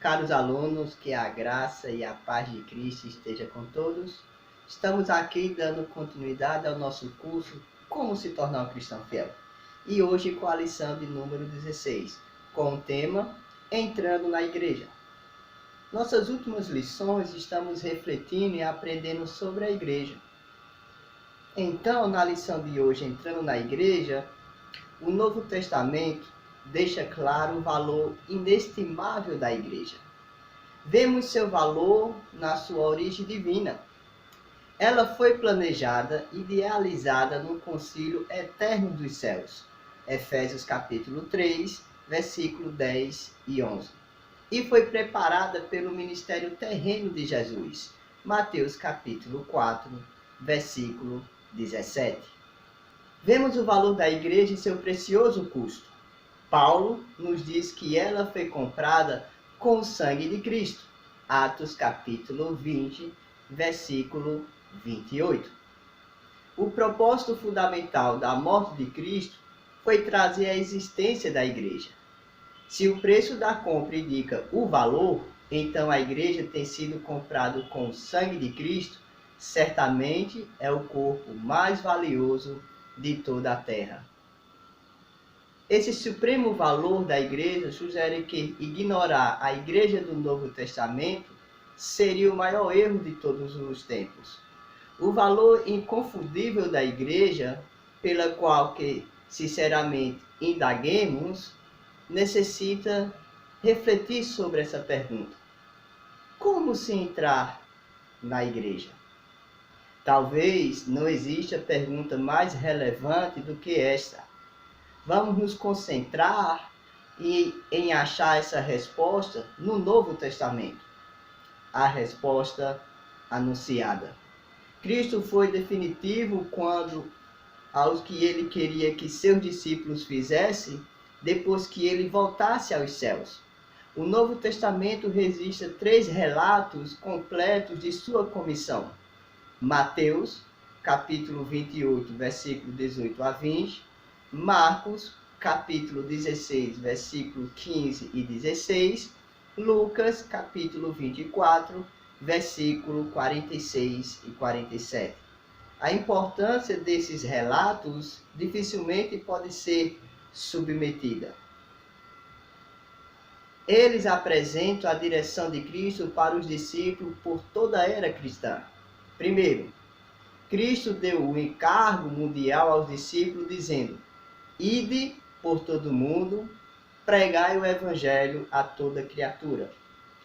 Caros alunos, que a graça e a paz de Cristo esteja com todos. Estamos aqui dando continuidade ao nosso curso Como se tornar um cristão fiel. E hoje com a lição de número 16, com o tema Entrando na Igreja. Nossas últimas lições estamos refletindo e aprendendo sobre a igreja. Então, na lição de hoje, Entrando na Igreja, o Novo Testamento deixa claro o valor inestimável da igreja. Vemos seu valor na sua origem divina. Ela foi planejada e idealizada no concílio eterno dos céus. Efésios capítulo 3, versículo 10 e 11. E foi preparada pelo ministério terreno de Jesus. Mateus capítulo 4, versículo 17. Vemos o valor da igreja e seu precioso custo. Paulo nos diz que ela foi comprada com o sangue de Cristo. Atos capítulo 20, versículo 28. O propósito fundamental da morte de Cristo foi trazer a existência da igreja. Se o preço da compra indica o valor, então a igreja tem sido comprada com o sangue de Cristo, certamente é o corpo mais valioso de toda a terra. Esse supremo valor da igreja sugere que ignorar a igreja do Novo Testamento seria o maior erro de todos os tempos. O valor inconfundível da igreja, pela qual que sinceramente indaguemos, necessita refletir sobre essa pergunta. Como se entrar na igreja? Talvez não exista pergunta mais relevante do que esta. Vamos nos concentrar em achar essa resposta no Novo Testamento. A resposta anunciada. Cristo foi definitivo quando aos que ele queria que seus discípulos fizessem depois que ele voltasse aos céus. O Novo Testamento registra 3 relatos completos de sua comissão. Mateus, capítulo 28, versículo 18 a 20. Marcos, capítulo 16, versículo 15 e 16. Lucas, capítulo 24, versículo 46 e 47. A importância desses relatos dificilmente pode ser submetida. Eles apresentam a direção de Cristo para os discípulos por toda a era cristã. Primeiro, Cristo deu o encargo mundial aos discípulos dizendo: Ide por todo mundo, pregai o evangelho a toda criatura.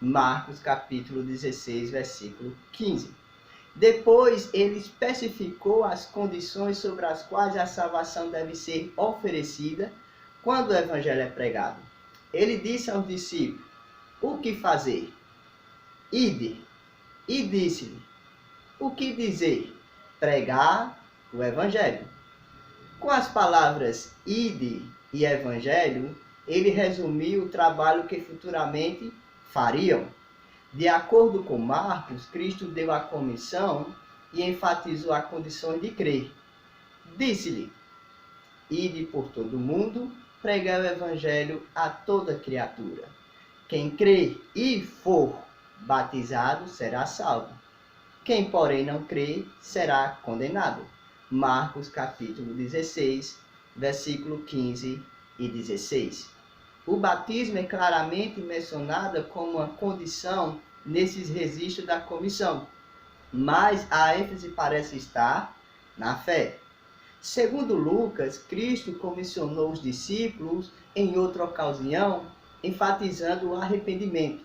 Marcos capítulo 16, versículo 15. Depois ele especificou as condições sobre as quais a salvação deve ser oferecida quando o evangelho é pregado. Ele disse aos discípulos: o que fazer? Ide. E disse-lhe: o que dizer? Pregar o evangelho. Com as palavras ide e evangelho, ele resumiu o trabalho que futuramente fariam. De acordo com Marcos, Cristo deu a comissão e enfatizou a condição de crer. Disse-lhe: ide por todo o mundo, pregai o evangelho a toda criatura. Quem crer e for batizado será salvo. Quem, porém, não crer será condenado. Marcos capítulo 16, versículo 15 e 16. O batismo é claramente mencionado como uma condição nesses registros da comissão, mas a ênfase parece estar na fé. Segundo Lucas, Cristo comissionou os discípulos em outra ocasião, enfatizando o arrependimento.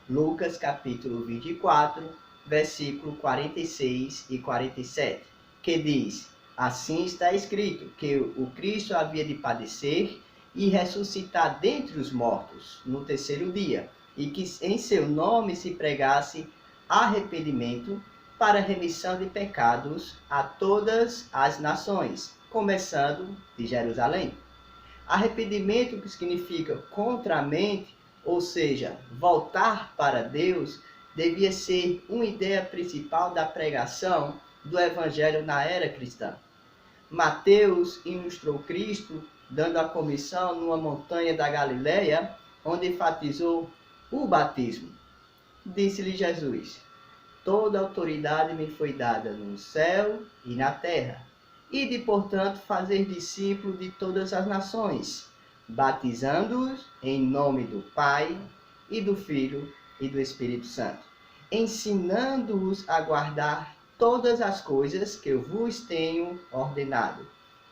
Lucas capítulo 24, versículo 46 e 47, que diz: assim está escrito, que o Cristo havia de padecer e ressuscitar dentre os mortos no terceiro dia, e que em seu nome se pregasse arrependimento para remissão de pecados a todas as nações, começando de Jerusalém. Arrependimento, que significa contra a mente, ou seja, voltar para Deus, devia ser uma ideia principal da pregação do Evangelho na era cristã. Mateus ilustrou Cristo dando a comissão numa montanha da Galileia, onde enfatizou: O batismo. Disse-lhe Jesus: Toda autoridade me foi dada no céu e na terra. Ide, portanto, fazer discípulos de todas as nações, batizando-os em nome do Pai, e do Filho, e do Espírito Santo, ensinando-os a guardar todas as coisas que eu vos tenho ordenado.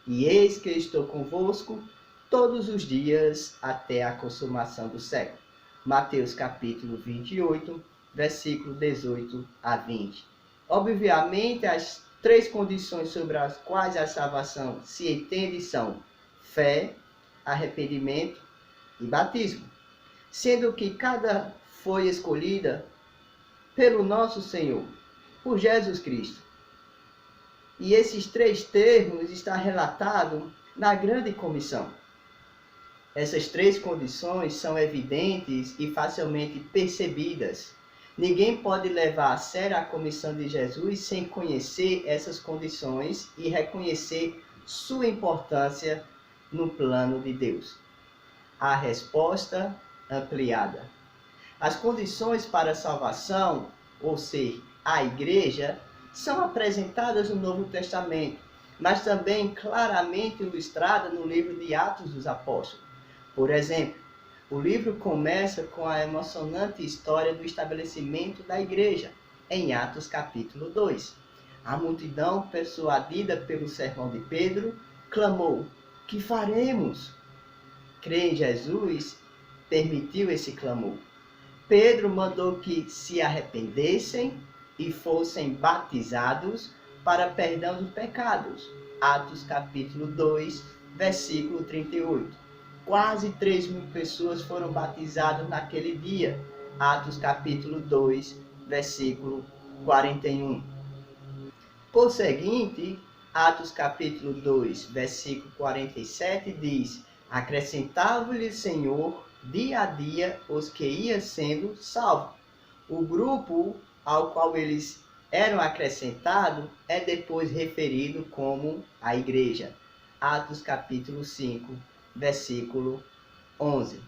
E eis que estou convosco todos os dias até a consumação do século. Mateus capítulo 28, versículo 18 a 20. Obviamente, as três condições sobre as quais a salvação se entende são fé, arrependimento e batismo, sendo que cada foi escolhida pelo nosso Senhor, por Jesus Cristo. E esses três termos estão relatados na grande comissão. Essas três condições são evidentes e facilmente percebidas. Ninguém pode levar a sério a comissão de Jesus sem conhecer essas condições e reconhecer sua importância no plano de Deus. A resposta ampliada. As condições para a salvação, ou ser a igreja, são apresentadas no Novo Testamento, mas também claramente ilustradas no livro de Atos dos Apóstolos. Por exemplo, o livro começa com a emocionante história do estabelecimento da igreja, em Atos capítulo 2. A multidão, persuadida pelo sermão de Pedro, clamou: Que faremos? Crer em Jesus permitiu esse clamor. Pedro mandou que se arrependessem e fossem batizados para perdão dos pecados. Atos capítulo 2, versículo 38. Quase 3.000 pessoas foram batizadas naquele dia. Atos capítulo 2, versículo 41. Por seguinte, Atos capítulo 2, versículo 47 diz: Acrescentava-lhe o Senhor dia a dia os que iam sendo salvos. O grupo ao qual eles eram acrescentados é depois referido como a igreja. Atos capítulo 5, versículo 11.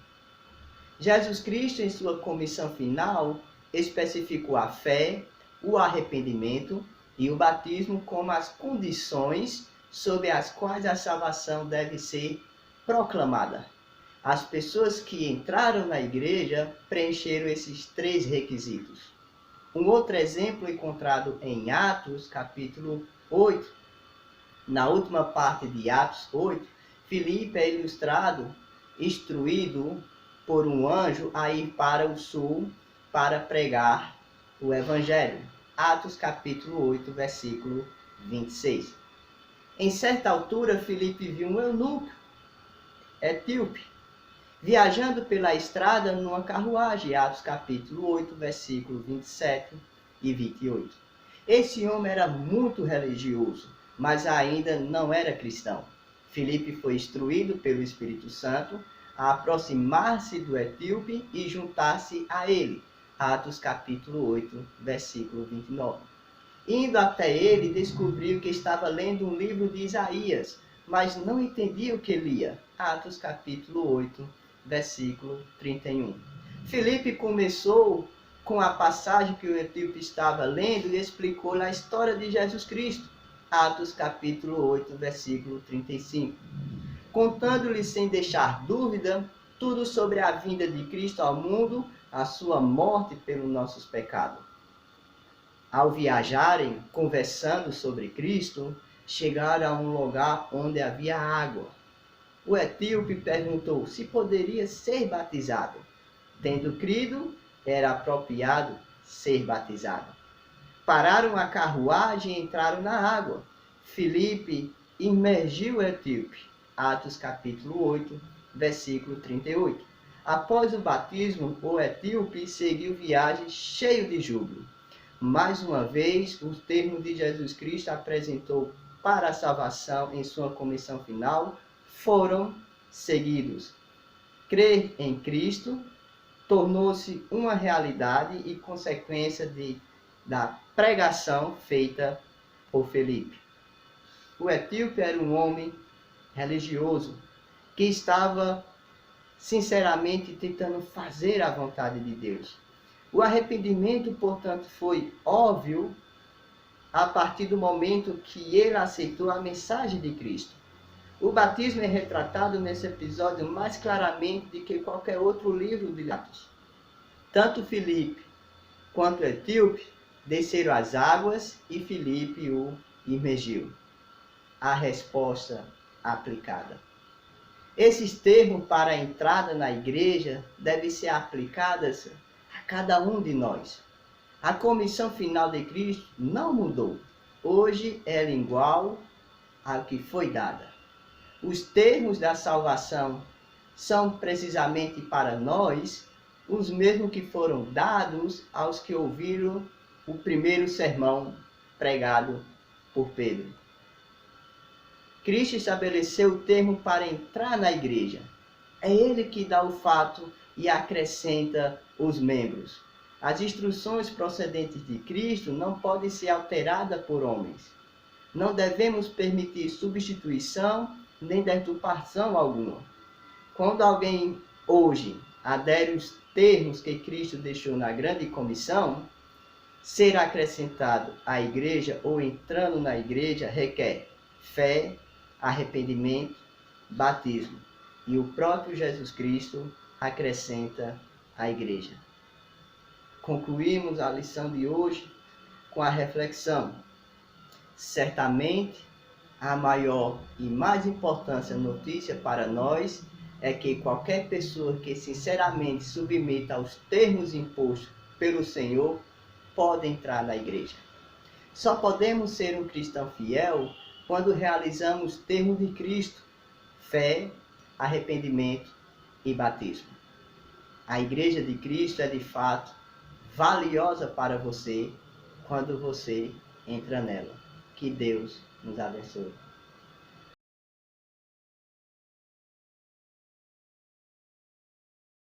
Jesus Cristo, em sua comissão final, especificou a fé, o arrependimento e o batismo como as condições sob as quais a salvação deve ser proclamada. As pessoas que entraram na igreja preencheram esses três requisitos. Um outro exemplo encontrado em Atos, capítulo 8. Na última parte de Atos 8, Filipe é instruído por um anjo a ir para o sul para pregar o evangelho. Atos capítulo 8, versículo 26. Em certa altura, Filipe viu um eunuco etíope viajando pela estrada numa carruagem. Atos capítulo 8, versículo 27 e 28. Esse homem era muito religioso, mas ainda não era cristão. Filipe foi instruído pelo Espírito Santo a aproximar-se do etíope e juntar-se a ele. Atos capítulo 8, versículo 29. Indo até ele, descobriu que estava lendo um livro de Isaías, mas não entendia o que lia. Atos capítulo 8, versículo 31. Filipe começou com a passagem que o etíope estava lendo e explicou-lhe a história de Jesus Cristo. Atos capítulo 8, versículo 35. Contando-lhe sem deixar dúvida tudo sobre a vinda de Cristo ao mundo, a sua morte pelos nossos pecados. Ao viajarem, conversando sobre Cristo, chegaram a um lugar onde havia água. O etíope perguntou se poderia ser batizado. Tendo crido, era apropriado ser batizado. Pararam a carruagem e entraram na água. Filipe imergiu o etíope. Atos capítulo 8, versículo 38. Após o batismo, o etíope seguiu viagem cheio de júbilo. Mais uma vez, os termos de Jesus Cristo apresentou para a salvação em sua comissão final foram seguidos. Crer em Cristo tornou-se uma realidade e consequência da pregação feita por Filipe. O etíope era um homem religioso que estava sinceramente tentando fazer a vontade de Deus. O arrependimento, portanto, foi óbvio a partir do momento que ele aceitou a mensagem de Cristo. O batismo é retratado nesse episódio mais claramente do que qualquer outro livro de Atos. Tanto Filipe quanto Etíope desceram as águas e Filipe o imergiu. A resposta aplicada. Esses termos para a entrada na igreja devem ser aplicados a cada um de nós. A comissão final de Cristo não mudou. Hoje é igual ao que foi dada. Os termos da salvação são precisamente para nós os mesmos que foram dados aos que ouviram o primeiro sermão pregado por Pedro. Cristo estabeleceu o termo para entrar na igreja. É ele que dá o fato e acrescenta os membros. As instruções procedentes de Cristo não podem ser alteradas por homens. Não devemos permitir substituição nem deturpação alguma. Quando alguém hoje adere os termos que Cristo deixou na grande comissão, ser acrescentado à igreja ou entrando na igreja requer fé, arrependimento, batismo. E o próprio Jesus Cristo acrescenta à igreja. Concluímos a lição de hoje com a reflexão. Certamente, a maior e mais importante notícia para nós é que qualquer pessoa que sinceramente submeta aos termos impostos pelo Senhor pode entrar na igreja. Só podemos ser um cristão fiel quando realizamos os termos de Cristo: fé, arrependimento e batismo. A igreja de Cristo é de fato valiosa para você quando você entra nela. Que Deus nos abençoe.